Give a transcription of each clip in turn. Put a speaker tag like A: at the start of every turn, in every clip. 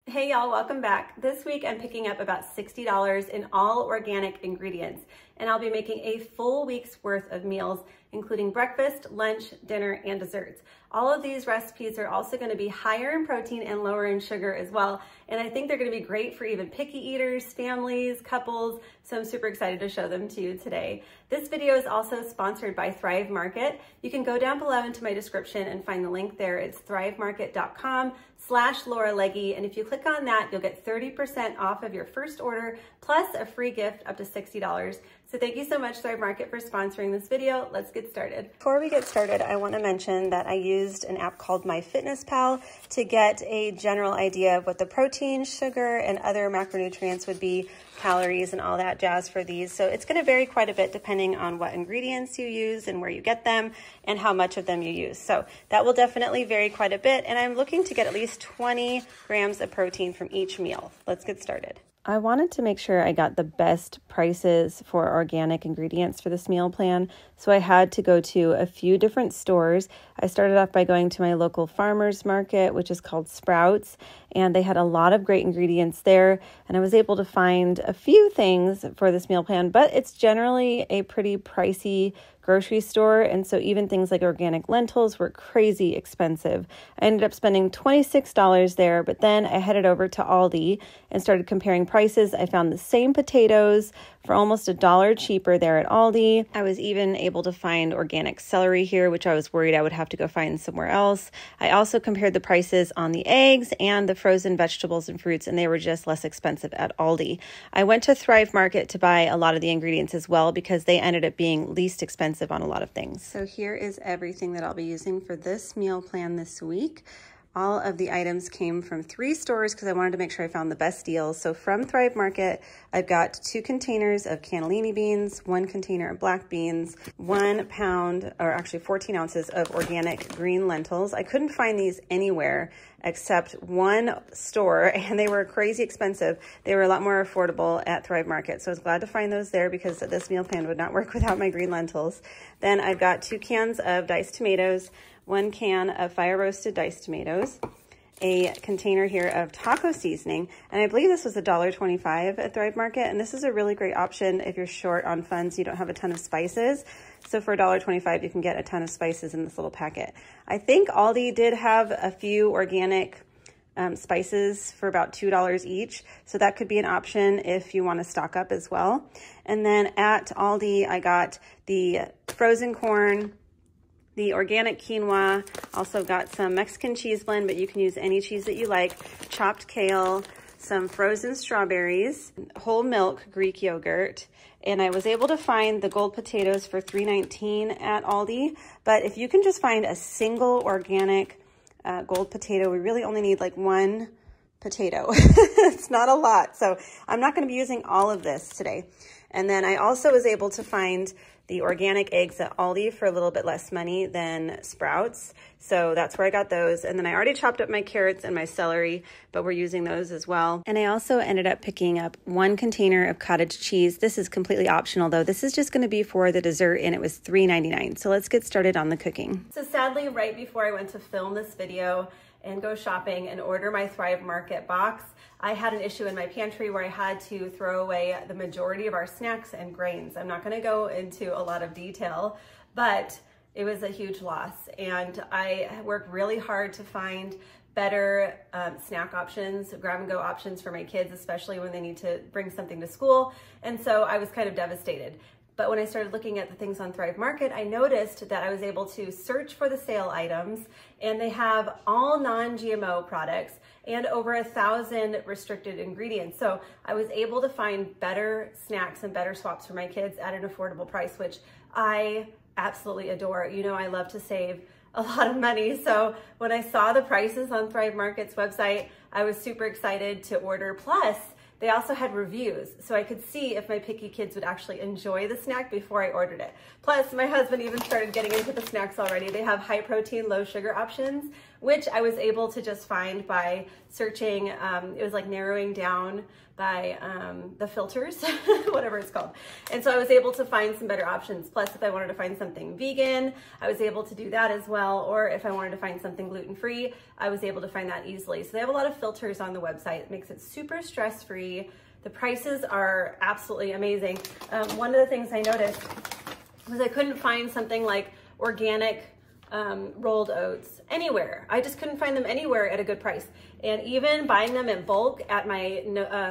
A: Hey y'all, welcome back. This week I'm picking up about $60 in all organic ingredients, and I'll be making a full week's worth of meals, including breakfast, lunch, dinner, and desserts. All of these recipes are also going to be higher in protein and lower in sugar as well, and I think they're going to be great for even picky eaters, families, couples, so I'm super excited to show them to you today. This video is also sponsored by Thrive Market. You can go down below into my description and find the link there. It's thrivemarket.com/Laura Legge, and if you click on that, you'll get 30% off of your first order, plus a free gift up to $60. So thank you so much, Thrive Market, for sponsoring this video. Let's get started. Before we get started, I want to mention that I used an app called MyFitnessPal to get a general idea of what the protein, sugar, and other macronutrients would be, calories, and all that jazz for these. So it's going to vary quite a bit depending on what ingredients you use and where you get them and how much of them you use. So that will definitely vary quite a bit. And I'm looking to get at least 20 grams of protein from each meal. Let's get started. I wanted to make sure I got the best prices for organic ingredients for this meal plan, so I had to go to a few different stores. I started off by going to my local farmer's market, which is called Sprouts, and they had a lot of great ingredients there, and I was able to find a few things for this meal plan, but it's generally a pretty pricey grocery store, and so even things like organic lentils were crazy expensive. I ended up spending $26 there, but then I headed over to Aldi and started comparing prices. I found the same potatoes for almost $1 cheaper there at Aldi. I was even able to find organic celery here, which I was worried I would have to go find somewhere else. I also compared the prices on the eggs and the frozen vegetables and fruits, and they were just less expensive at Aldi. I went to Thrive Market to buy a lot of the ingredients as well because they ended up being least expensive on a lot of things. So here is everything that I'll be using for this meal plan this week. All of the items came from 3 stores because I wanted to make sure I found the best deals. So from Thrive Market, I've got 2 containers of cannellini beans, 1 container of black beans, 1 pound, or actually 14 ounces of organic green lentils. I couldn't find these anywhere except one store, and they were crazy expensive. They were a lot more affordable at Thrive Market, so I was glad to find those there because this meal plan would not work without my green lentils. Then I've got 2 cans of diced tomatoes, 1 can of fire roasted diced tomatoes, a container here of taco seasoning, and I believe this was $1.25 at Thrive Market, and this is a really great option if you're short on funds, you don't have a ton of spices. So for $1.25, you can get a ton of spices in this little packet. I think Aldi did have a few organic spices for about $2 each, so that could be an option if you want to stock up as well. And then at Aldi, I got the frozen corn, the organic quinoa, also got some Mexican cheese blend, but you can use any cheese that you like, chopped kale, some frozen strawberries, whole milk Greek yogurt, and I was able to find the gold potatoes for $3.19 at Aldi. But if you can just find a single organic gold potato, we really only need like 1 potato. It's not a lot, so I'm not going to be using all of this today. And then I also was able to find the organic eggs at Aldi for a little bit less money than Sprouts. So that's where I got those. And then I already chopped up my carrots and my celery, but we're using those as well. And I also ended up picking up 1 container of cottage cheese. This is completely optional though. This is just gonna be for the dessert, and it was $3.99. So let's get started on the cooking. So sadly, right before I went to film this video and go shopping and order my Thrive Market box, I had an issue in my pantry where I had to throw away the majority of our snacks and grains. I'm not gonna go into a lot of detail, but it was a huge loss. And I worked really hard to find better snack options, grab and go options for my kids, especially when they need to bring something to school. And so I was kind of devastated. But when I started looking at the things on Thrive Market, I noticed that I was able to search for the sale items, and they have all non-GMO products and over 1,000 restricted ingredients. So I was able to find better snacks and better swaps for my kids at an affordable price, which I absolutely adore. You know, I love to save a lot of money. So when I saw the prices on Thrive Market's website, I was super excited to order. Plus, they also had reviews, so I could see if my picky kids would actually enjoy the snack before I ordered it. Plus, my husband even started getting into the snacks already. They have high protein, low sugar options, which I was able to just find by searching. It was like narrowing down by the filters, whatever it's called. And so I was able to find some better options. Plus, if I wanted to find something vegan, I was able to do that as well. Or if I wanted to find something gluten-free, I was able to find that easily. So they have a lot of filters on the website. It makes it super stress-free. The prices are absolutely amazing. One of the things I noticed was I couldn't find something like organic rolled oats anywhere. I just couldn't find them anywhere at a good price. And even buying them in bulk at my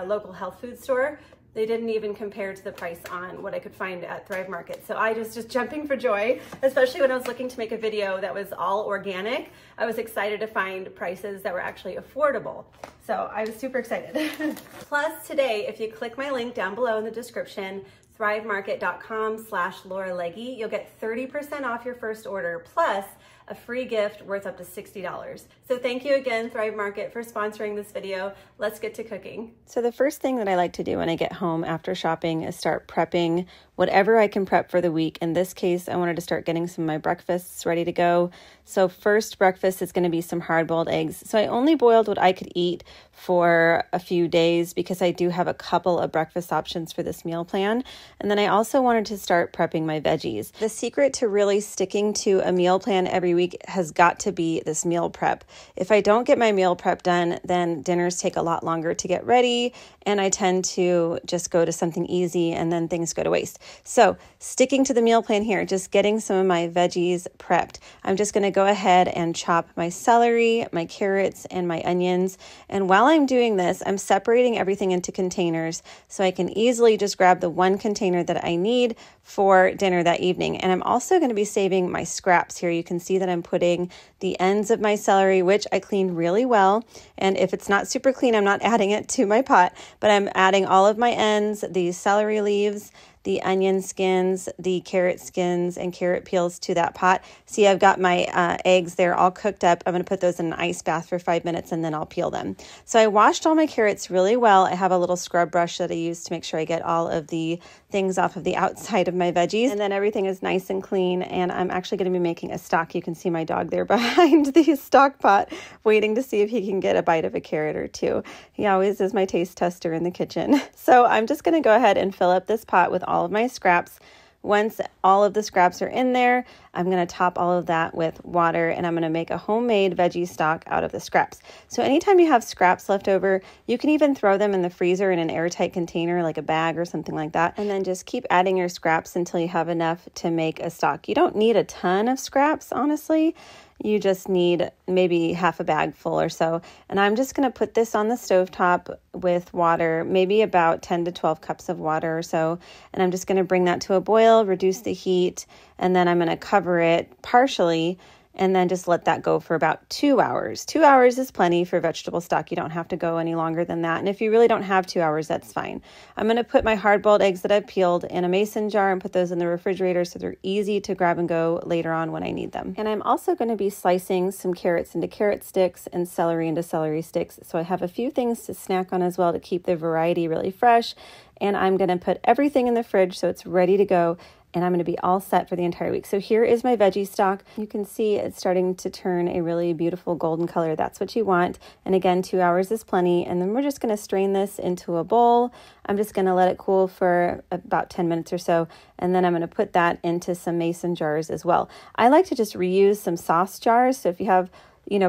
A: local health food store, they didn't even compare to the price on what I could find at Thrive Market. So I was just jumping for joy, especially when I was looking to make a video that was all organic. I was excited to find prices that were actually affordable. So I was super excited. Plus today, if you click my link down below in the description, thrivemarket.com/Laura Legge, you'll get 30% off your first order plus a free gift worth up to $60. So thank you again, Thrive Market, for sponsoring this video. Let's get to cooking. So the first thing that I like to do when I get home after shopping is start prepping whatever I can prep for the week. In this case, I wanted to start getting some of my breakfasts ready to go. So first breakfast is going to be some hard-boiled eggs. So I only boiled what I could eat for a few days because I do have a couple of breakfast options for this meal plan. And then I also wanted to start prepping my veggies. The secret to really sticking to a meal plan every week has got to be this meal prep. If I don't get my meal prep done, then dinners take a lot longer to get ready, and I tend to just go to something easy and then things go to waste. So sticking to the meal plan here, just getting some of my veggies prepped. I'm just going to go ahead and chop my celery, my carrots, and my onions. And while I'm doing this, I'm separating everything into containers so I can easily just grab the one container that I need for dinner that evening. And I'm also going to be saving my scraps here. You can see that I'm putting the ends of my celery, which I cleaned really well. And if it's not super clean, I'm not adding it to my pot, but I'm adding all of my ends, the celery leaves, the onion skins, the carrot skins, and carrot peels to that pot. See, I've got my eggs there all cooked up. I'm going to put those in an ice bath for 5 minutes and then I'll peel them. So I washed all my carrots really well. I have a little scrub brush that I use to make sure I get all of the things off of the outside of my veggies. And then everything is nice and clean. And I'm actually going to be making a stock. You can see my dog there behind the stock pot waiting to see if he can get a bite of a carrot or two. He always is my taste tester in the kitchen. So I'm just going to go ahead and fill up this pot with all of my scraps. Once all of the scraps are in there, I'm going to top all of that with water, and I'm going to make a homemade veggie stock out of the scraps. So anytime you have scraps left over, you can even throw them in the freezer in an airtight container, like a bag or something like that, and then just keep adding your scraps until you have enough to make a stock. You don't need a ton of scraps, honestly. You just need maybe half a bag full or so. And I'm just going to put this on the stovetop with water, maybe about 10 to 12 cups of water or so. And I'm just going to bring that to a boil, reduce the heat, and then I'm going to cover it partially and then just let that go for about 2 hours. 2 hours is plenty for vegetable stock. You don't have to go any longer than that. And if you really don't have 2 hours, that's fine. I'm going to put my hard-boiled eggs that I've peeled in a mason jar and put those in the refrigerator so they're easy to grab and go later on when I need them. And I'm also going to be slicing some carrots into carrot sticks and celery into celery sticks. So I have a few things to snack on as well to keep the variety really fresh. And I'm going to put everything in the fridge so it's ready to go. And I'm going to be all set for the entire week. So here is my veggie stock. You can see it's starting to turn a really beautiful golden color. That's what you want. And again, 2 hours is plenty. And then we're just going to strain this into a bowl. I'm just going to let it cool for about 10 minutes or so. And then I'm going to put that into some mason jars as well. I like to just reuse some sauce jars. So if you have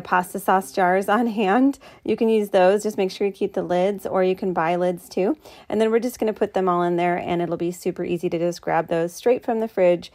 A: pasta sauce jars on hand, you can use those. Just make sure you keep the lids, or you can buy lids too. And then we're just going to put them all in there, and it'll be super easy to just grab those straight from the fridge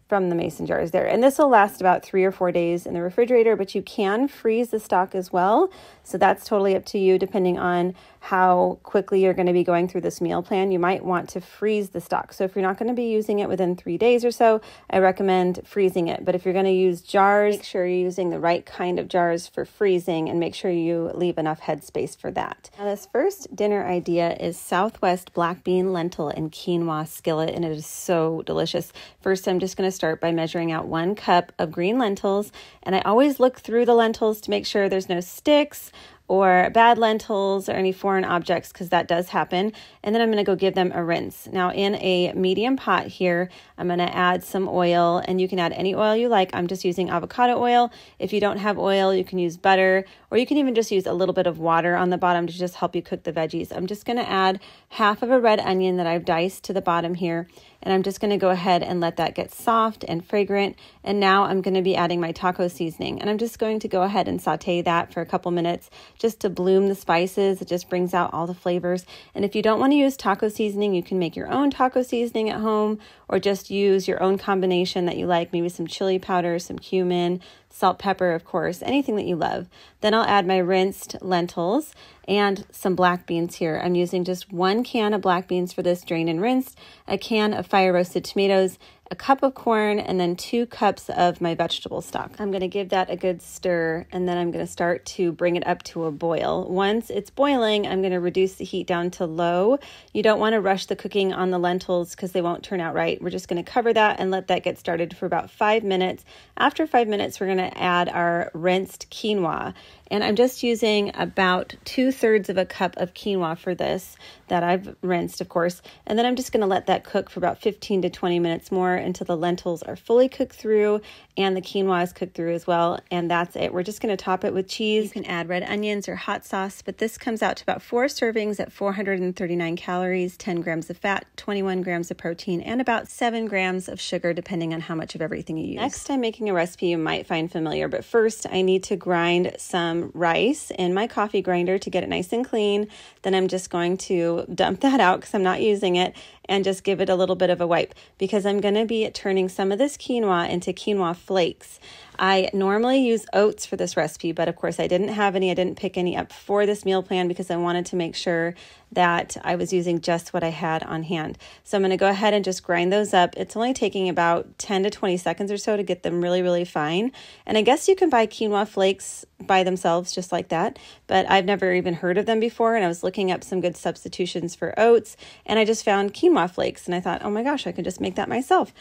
A: from the mason jars there. And this will last about 3 or 4 days in the refrigerator, but you can freeze the stock as well. So that's totally up to you depending on how quickly you're going to be going through this meal plan. You might want to freeze the stock. So if you're not going to be using it within 3 days or so, I recommend freezing it. But if you're going to use jars, make sure you're using the right kind of jars for freezing and make sure you leave enough headspace for that. Now this first dinner idea is Southwest black bean, lentil, and quinoa skillet, and it is so delicious. First, I'm just going to start by measuring out 1 cup of green lentils, and I always look through the lentils to make sure there's no sticks or bad lentils or any foreign objects, because that does happen. And then I'm going to go give them a rinse. Now in a medium pot here, I'm going to add some oil, and you can add any oil you like. I'm just using avocado oil. If you don't have oil, you can use butter, or you can even just use a little bit of water on the bottom to just help you cook the veggies. I'm just going to add half of a red onion that I've diced to the bottom here, and I'm just going to go ahead and let that get soft and fragrant. And now I'm going to be adding my taco seasoning, and I'm just going to go ahead and saute that for a couple minutes just to bloom the spices. It just brings out all the flavors. And if you don't want to use taco seasoning, you can make your own taco seasoning at home, or just use your own combination that you like, maybe some chili powder, some cumin, salt, pepper, of course, anything that you love. Then I'll add my rinsed lentils and some black beans here. I'm using just 1 can of black beans for this, drained and rinsed, a can of fire roasted tomatoes, a cup of corn, and then 2 cups of my vegetable stock. I'm going to give that a good stir, and then I'm going to start to bring it up to a boil. Once it's boiling, I'm going to reduce the heat down to low. You don't want to rush the cooking on the lentils because they won't turn out right. We're just going to cover that and let that get started for about 5 minutes. After 5 minutes, we're going to add our rinsed quinoa. And I'm just using about 2/3 of a cup of quinoa for this that I've rinsed, of course. And then I'm just going to let that cook for about 15 to 20 minutes more until the lentils are fully cooked through and the quinoa is cooked through as well. And that's it. We're just going to top it with cheese. You can add red onions or hot sauce, but this comes out to about 4 servings at 439 calories, 10 grams of fat, 21 grams of protein, and about 7 grams of sugar, depending on how much of everything you use. Next, I'm making a recipe you might find familiar, but first I need to grind some rice in my coffee grinder to get it nice and clean. Then I'm just going to dump that out because I'm not using it, and just give it a little bit of a wipe, because I'm going to be turning some of this quinoa into quinoa flakes. I normally use oats for this recipe, but of course I didn't have any. I didn't pick any up for this meal plan because I wanted to make sure that I was using just what I had on hand. So I'm going to go ahead and just grind those up. It's only taking about 10 to 20 seconds or so to get them really, really fine. And I guess you can buy quinoa flakes by themselves just like that, but I've never even heard of them before. And I was looking up some good substitutions for oats, and I just found quinoa flakes, and I thought, oh my gosh, I could just make that myself.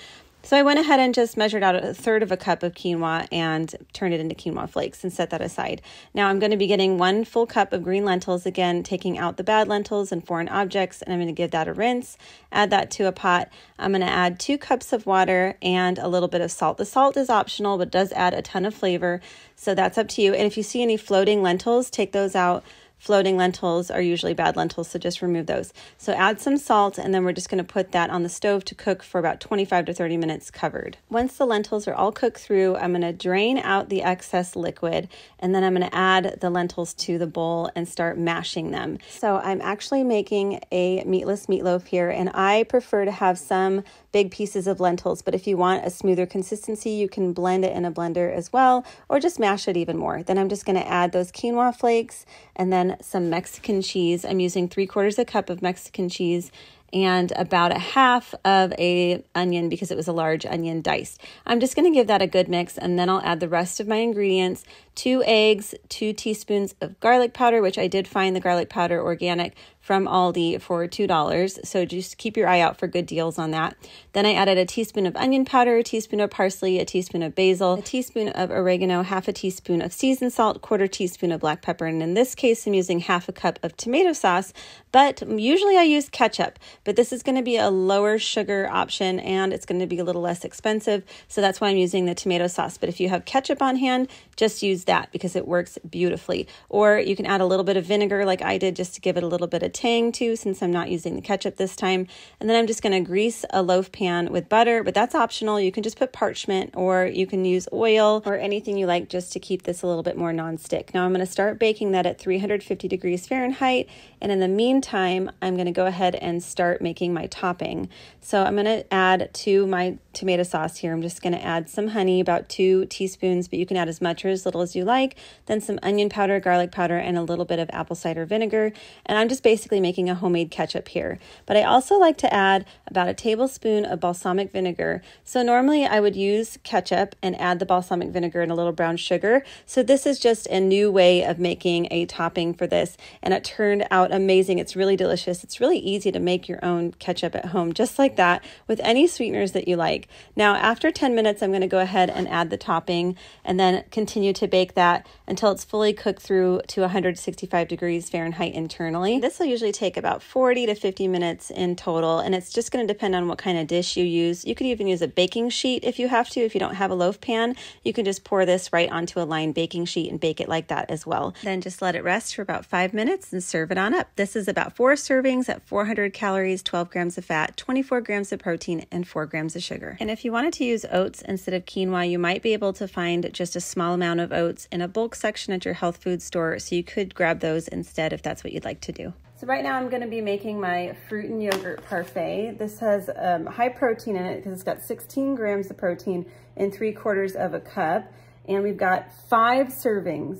A: So I went ahead and just measured out 1/3 of a cup of quinoa and turned it into quinoa flakes and set that aside. Now I'm going to be getting 1 full cup of green lentils, again, taking out the bad lentils and foreign objects, and I'm going to give that a rinse, add that to a pot. I'm going to add 2 cups of water and a little bit of salt. The salt is optional, but does add a ton of flavor, so that's up to you. And if you see any floating lentils, take those out. Floating lentils are usually bad lentils, so just remove those. So add some salt, and then we're just going to put that on the stove to cook for about 25 to 30 minutes covered. Once the lentils are all cooked through, I'm going to drain out the excess liquid, and then I'm going to add the lentils to the bowl and start mashing them. So I'm actually making a meatless meatloaf here, and I prefer to have some big pieces of lentils, but if you want a smoother consistency, you can blend it in a blender as well, or just mash it even more. Then I'm just going to add those quinoa flakes and then some Mexican cheese. I'm using 3/4 a cup of Mexican cheese and about 1/2 of a onion because it was a large onion diced. I'm just going to give that a good mix, and then I'll add the rest of my ingredients: 2 eggs, 2 teaspoons of garlic powder, which I did find the garlic powder organic from Aldi for $2. So just keep your eye out for good deals on that. Then I added a teaspoon of onion powder, a teaspoon of parsley, a teaspoon of basil, a teaspoon of oregano, 1/2 teaspoon of seasoned salt, 1/4 teaspoon of black pepper. And in this case, I'm using 1/2 cup of tomato sauce, but usually I use ketchup, but this is going to be a lower sugar option and it's going to be a little less expensive. So that's why I'm using the tomato sauce. But if you have ketchup on hand, just use that because it works beautifully. Or you can add a little bit of vinegar like I did just to give it a little bit of tang too, since I'm not using the ketchup this time. And then I'm just going to grease a loaf pan with butter, but that's optional. You can just put parchment, or you can use oil or anything you like just to keep this a little bit more nonstick. Now I'm going to start baking that at 350 degrees Fahrenheit. And in the meantime, I'm going to go ahead and start making my topping. So I'm going to add to my tomato sauce here, I'm just going to add some honey, about 2 teaspoons, but you can add as much or as little as you like. Then some onion powder, garlic powder, and a little bit of apple cider vinegar. And I'm just basically making a homemade ketchup here. But I also like to add about a tablespoon of balsamic vinegar. So normally I would use ketchup and add the balsamic vinegar and a little brown sugar. So this is just a new way of making a topping for this, and it turned out amazing. It's really delicious. It's really easy to make your your own ketchup at home, just like that, with any sweeteners that you like. Now, after 10 minutes, I'm going to go ahead and add the topping and then continue to bake that until it's fully cooked through to 165 degrees Fahrenheit internally. This will usually take about 40 to 50 minutes in total, and it's just going to depend on what kind of dish you use. You could even use a baking sheet if you have to. If you don't have a loaf pan, you can just pour this right onto a lined baking sheet and bake it like that as well. Then just let it rest for about 5 minutes and serve it on up. This is about 4 servings at 400 calories, 12 grams of fat, 24 grams of protein, and 4 grams of sugar. And if you wanted to use oats instead of quinoa, you might be able to find just a small amount of oats in a bulk section at your health food store, so you could grab those instead if that's what you'd like to do. So right now I'm going to be making my fruit and yogurt parfait. This has high protein in it because it's got 16 grams of protein in 3/4 of a cup. And we've got 5 servings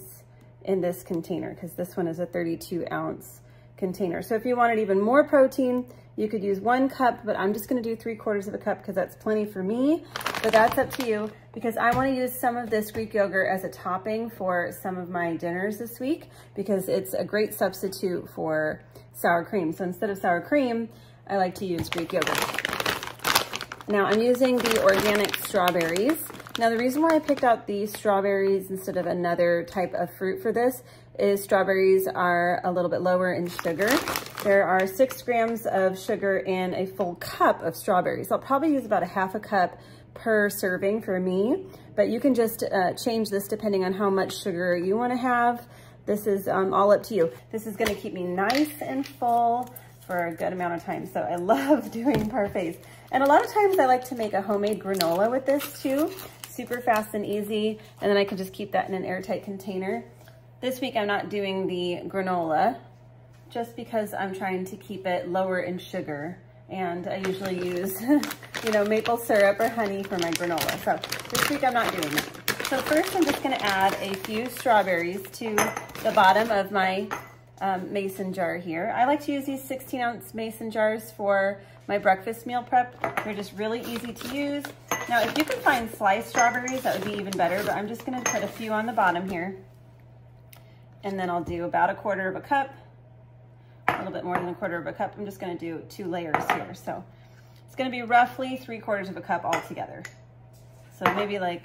A: in this container because this one is a 32-ounce container. So if you wanted even more protein, you could use 1 cup, but I'm just going to do 3/4 of a cup because that's plenty for me. But that's up to you, because I want to use some of this Greek yogurt as a topping for some of my dinners this week, because it's a great substitute for sour cream. So instead of sour cream, I like to use Greek yogurt. Now I'm using the organic strawberries. Now the reason why I picked out the strawberries instead of another type of fruit for this is strawberries are a little bit lower in sugar. There are 6 grams of sugar in a full cup of strawberries. I'll probably use about a half a cup per serving for me, but you can just change this depending on how much sugar you want to have. This is all up to you. This is going to keep me nice and full for a good amount of time. So I love doing parfaits. And a lot of times I like to make a homemade granola with this too. Super fast and easy. And then I can just keep that in an airtight container. This week I'm not doing the granola just because I'm trying to keep it lower in sugar. And I usually use, you know, maple syrup or honey for my granola. So this week I'm not doing that. So first I'm just gonna add a few strawberries to the bottom of my mason jar here. I like to use these 16-ounce mason jars for my breakfast meal prep. They're just really easy to use. Now, if you can find sliced strawberries, that would be even better, but I'm just gonna put a few on the bottom here. And then I'll do about 1/4 of a cup, a little bit more than 1/4 of a cup. I'm just gonna do 2 layers here. So it's gonna be roughly 3/4 of a cup altogether. So maybe like,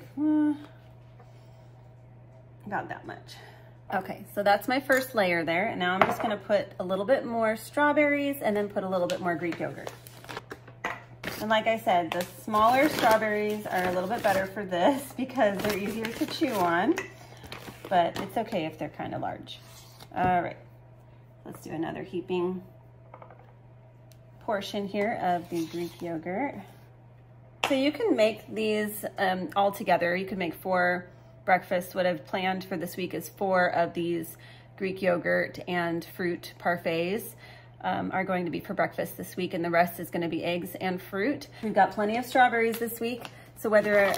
A: about that much. Okay, so that's my first layer there. And now I'm just gonna put a little bit more strawberries and then put a little bit more Greek yogurt. And like I said, the smaller strawberries are a little bit better for this because they're easier to chew on, but it's okay if they're kind of large. All right, let's do another heaping portion here of the Greek yogurt. So you can make these all together. You can make 4 breakfasts. What I've planned for this week is 4 of these Greek yogurt and fruit parfaits are going to be for breakfast this week, and the rest is going to be eggs and fruit. We've got plenty of strawberries this week. So whether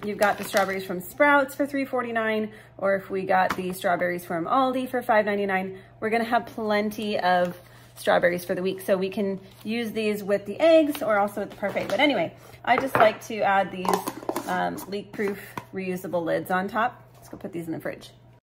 A: you've got the strawberries from Sprouts for $3.49 or if we got the strawberries from Aldi for $5.99, we're going to have plenty of strawberries for the week. So we can use these with the eggs or also with the parfait. But anyway, I just like to add these leak-proof reusable lids on top. Let's go put these in the fridge.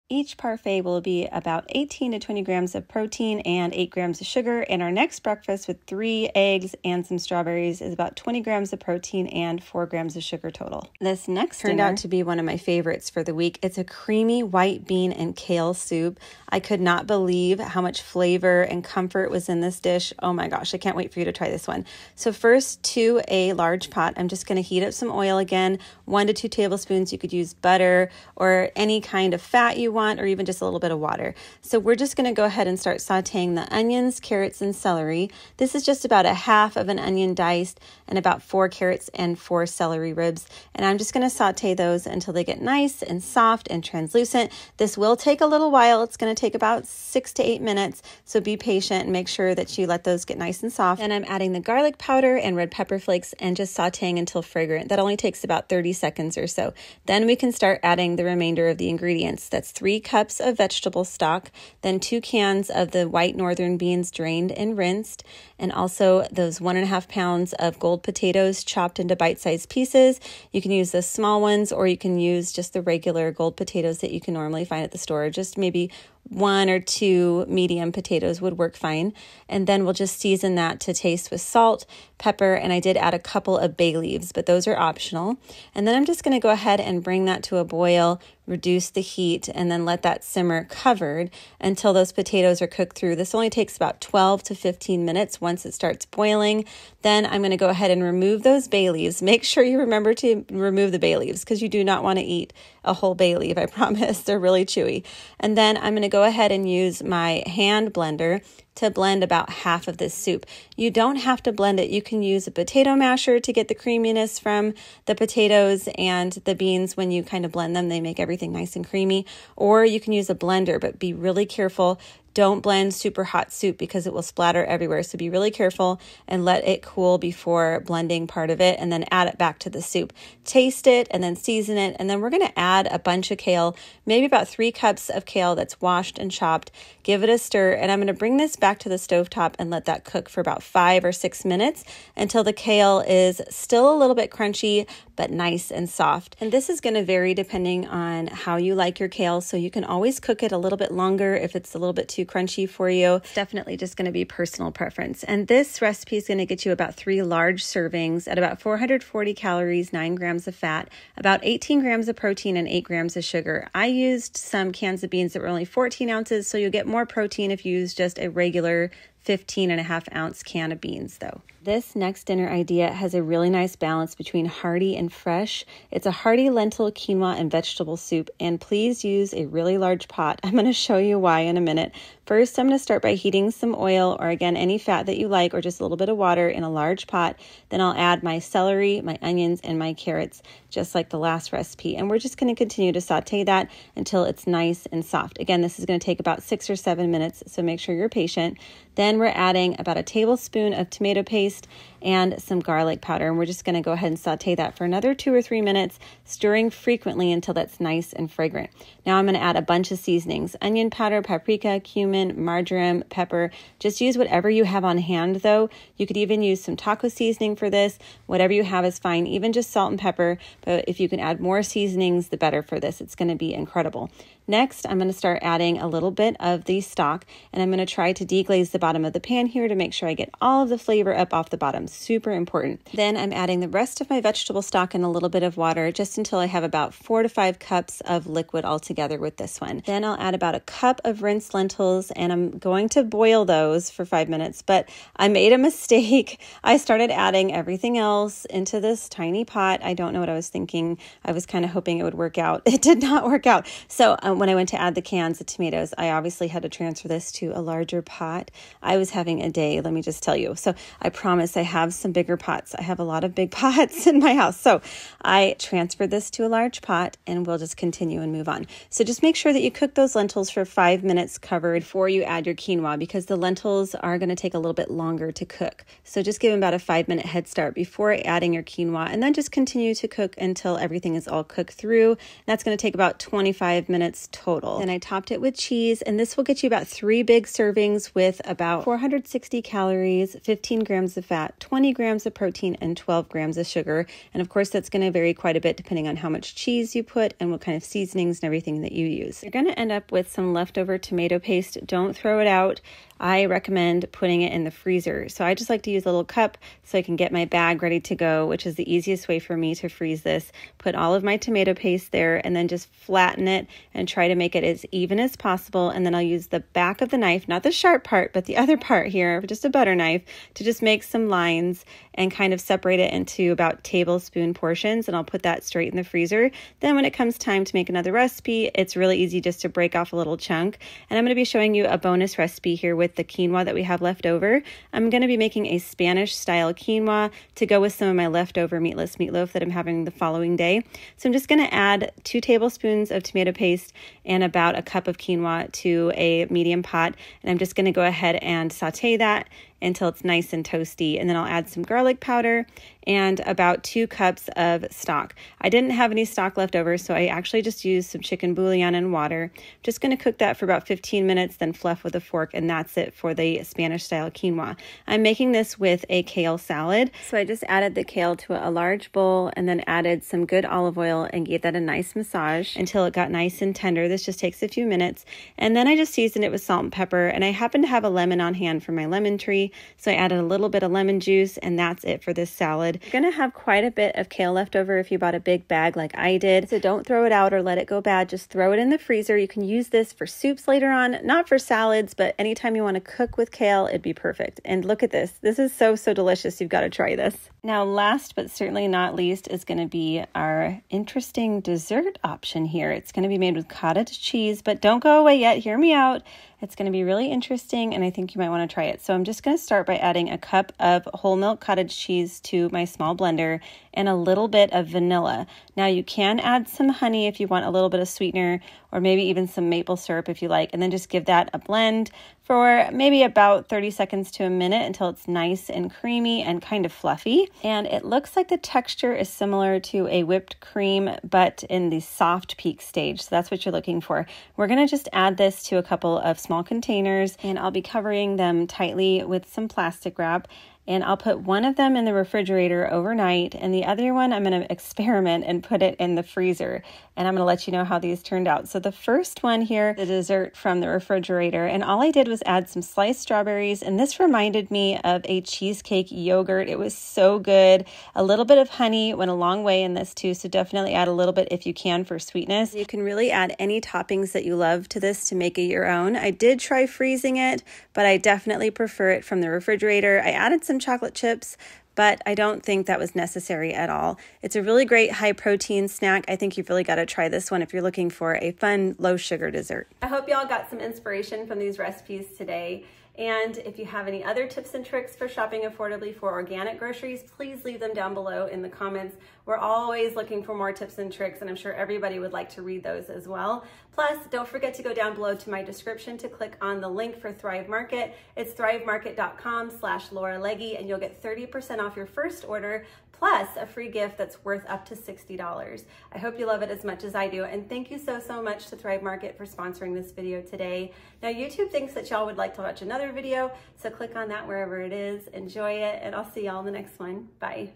A: Each parfait will be about 18 to 20 grams of protein and 8 grams of sugar. And our next breakfast with 3 eggs and some strawberries is about 20 grams of protein and 4 grams of sugar total. This next turned out to be one of my favorites for the week. It's a creamy white bean and kale soup. I could not believe how much flavor and comfort was in this dish. Oh my gosh, I can't wait for you to try this one. So first, to a large pot, I'm just going to heat up some oil again, 1 to 2 tablespoons. You could use butter or any kind of fat you want, or even just a little bit of water. So we're just going to go ahead and start sauteing the onions, carrots, and celery. This is just about 1/2 of an onion diced and about 4 carrots and 4 celery ribs. And I'm just going to saute those until they get nice and soft and translucent. This will take a little while. It's going to take about 6 to 8 minutes. So be patient and make sure that you let those get nice and soft. And I'm adding the garlic powder and red pepper flakes and just sauteing until fragrant. That only takes about 30 seconds or so. Then we can start adding the remainder of the ingredients. That's 3 cups of vegetable stock, then 2 cans of the white northern beans drained and rinsed, and also those 1.5 pounds of gold potatoes chopped into bite-sized pieces. You can use the small ones or you can use just the regular gold potatoes that you can normally find at the store, just maybe 1 or 2 medium potatoes would work fine. And then we'll just season that to taste with salt, pepper, and I did add a couple of bay leaves, but those are optional. And then I'm just going to go ahead and bring that to a boil, reduce the heat, and then let that simmer covered until those potatoes are cooked through. This only takes about 12 to 15 minutes once it starts boiling. Then I'm going to go ahead and remove those bay leaves. Make sure you remember to remove the bay leaves because you do not want to eat a whole bay leaf, I promise. They're really chewy. And then I'm going to go ahead and use my hand blender to blend about half of this soup. You don't have to blend it. You can use a potato masher to get the creaminess from the potatoes and the beans. When you kind of blend them, they make everything nice and creamy. Or you can use a blender, but be really careful. Don't blend super hot soup because it will splatter everywhere. So be really careful and let it cool before blending part of it, and then add it back to the soup. Taste it and then season it. And then we're going to add a bunch of kale, maybe about 3 cups of kale that's washed and chopped. Give it a stir, and I'm going to bring this back to the stovetop and let that cook for about 5 or 6 minutes until the kale is still a little bit crunchy, but nice and soft. And this is going to vary depending on how you like your kale. So you can always cook it a little bit longer if it's a little bit too crunchy for you. It's definitely just going to be personal preference. And this recipe is going to get you about 3 large servings at about 440 calories, 9 grams of fat, about 18 grams of protein, and 8 grams of sugar. I used some cans of beans that were only 14 ounces, so you'll get more protein if you use just a regular 15.5-ounce can of beans though. This next dinner idea has a really nice balance between hearty and fresh. It's a hearty lentil, quinoa, and vegetable soup, and please use a really large pot. I'm going to show you why in a minute. First, I'm going to start by heating some oil, or again, any fat that you like, or just a little bit of water in a large pot. Then I'll add my celery, my onions, and my carrots, just like the last recipe. And we're just going to continue to saute that until it's nice and soft. Again, this is going to take about 6 or 7 minutes, so make sure you're patient. Then we're adding about a tablespoon of tomato paste and some garlic powder. And we're just going to go ahead and saute that for another 2 or 3 minutes, stirring frequently until that's nice and fragrant. Now I'm going to add a bunch of seasonings: onion powder, paprika, cumin, marjoram, pepper. Just use whatever you have on hand though. You could even use some taco seasoning for this. Whatever you have is fine, even just salt and pepper. But if you can add more seasonings, the better for this. It's going to be incredible. Next, I'm going to start adding a little bit of the stock, and I'm going to try to deglaze the bottom of the pan here to make sure I get all of the flavor up off the bottom. Super important. Then I'm adding the rest of my vegetable stock and a little bit of water just until I have about 4 to 5 cups of liquid altogether with this one. Then I'll add about a cup of rinsed lentils, and I'm going to boil those for 5 minutes, but I made a mistake. I started adding everything else into this tiny pot. I don't know what I was thinking. I was kind of hoping it would work out. It did not work out. So when I went to add the cans of tomatoes, I obviously had to transfer this to a larger pot. I was having a day, let me just tell you. So I promise I have some bigger pots. I have a lot of big pots in my house. So I transferred this to a large pot, and we'll just continue and move on. So just make sure that you cook those lentils for 5 minutes covered before you add your quinoa, because the lentils are going to take a little bit longer to cook. So just give them about a 5-minute head start before adding your quinoa, and then just continue to cook until everything is all cooked through. That's going to take about 25 minutes total. And I topped it with cheese, and this will get you about 3 big servings with about 460 calories, 15 grams of fat, 20 grams of protein, and 12 grams of sugar. And of course, that's going to vary quite a bit depending on how much cheese you put and what kind of seasonings and everything that you use. You're going to end up with some leftover tomato paste. Don't throw it out. I recommend putting it in the freezer. So I just like to use a little cup so I can get my bag ready to go, which is the easiest way for me to freeze this. Put all of my tomato paste there, and then just flatten it and try to make it as even as possible. And then I'll use the back of the knife, not the sharp part, but the other part here, just a butter knife, to just make some lines and kind of separate it into about tablespoon portions. And I'll put that straight in the freezer. Then when it comes time to make another recipe, it's really easy just to break off a little chunk. And I'm going to be showing you a bonus recipe here with the quinoa that we have left over. I'm going to be making a Spanish style quinoa to go with some of my leftover meatless meatloaf that I'm having the following day. So I'm just going to add 2 tablespoons of tomato paste and about a cup of quinoa to a medium pot. And I'm just going to go ahead and saute that until it's nice and toasty. And then I'll add some garlic powder and about 2 cups of stock. I didn't have any stock left over, so I actually just used some chicken bouillon and water. I'm just going to cook that for about 15 minutes, then fluff with a fork, and that's it for the Spanish style quinoa. I'm making this with a kale salad, so I just added the kale to a large bowl and then added some good olive oil and gave that a nice massage until it got nice and tender. This just takes a few minutes, and then I just seasoned it with salt and pepper, and I happen to have a lemon on hand from my lemon tree, so I added a little bit of lemon juice, and that's it for this salad. You're going to have quite a bit of kale left over if you bought a big bag like I did, so don't throw it out or let it go bad. Just throw it in the freezer. You can use this for soups later on, not for salads, but anytime you want to cook with kale, it'd be perfect. And look at this. This is so delicious. You've got to try this. Now, last but certainly not least is going to be our interesting dessert option here. It's going to be made with cottage cheese, but don't go away yet. Hear me out. It's going to be really interesting, and I think you might want to try it. So I'm just going to start by adding a cup of whole milk cottage cheese to my small blender and a little bit of vanilla. Now, you can add some honey if you want a little bit of sweetener, or maybe even some maple syrup if you like, and then just give that a blend for maybe about 30 seconds to a minute until it's nice and creamy and kind of fluffy. And it looks like the texture is similar to a whipped cream, but in the soft peak stage. So that's what you're looking for. We're going to just add this to a couple of small containers, and I'll be covering them tightly with some plastic wrap. And I'll put one of them in the refrigerator overnight, and the other one I'm going to experiment and put it in the freezer. And I'm going to let you know how these turned out. So the first one here, the dessert from the refrigerator, and all I did was add some sliced strawberries, and this reminded me of a cheesecake yogurt. It was so good. A little bit of honey went a long way in this too, so definitely add a little bit if you can for sweetness. You can really add any toppings that you love to this to make it your own. I did try freezing it, but I definitely prefer it from the refrigerator. I added some chocolate chips, but I don't think that was necessary at all. It's a really great high protein snack. I think you've really got to try this one if you're looking for a fun low sugar dessert. I hope y'all got some inspiration from these recipes today. And if you have any other tips and tricks for shopping affordably for organic groceries, please leave them down below in the comments. We're always looking for more tips and tricks, and I'm sure everybody would like to read those as well. Plus, don't forget to go down below to my description to click on the link for Thrive Market. It's thrivemarket.com/Laura Legge, and you'll get 30% off your first order, plus a free gift that's worth up to $60. I hope you love it as much as I do, and thank you so much to Thrive Market for sponsoring this video today. Now, YouTube thinks that y'all would like to watch another video, so click on that wherever it is. Enjoy it, and I'll see y'all in the next one. Bye.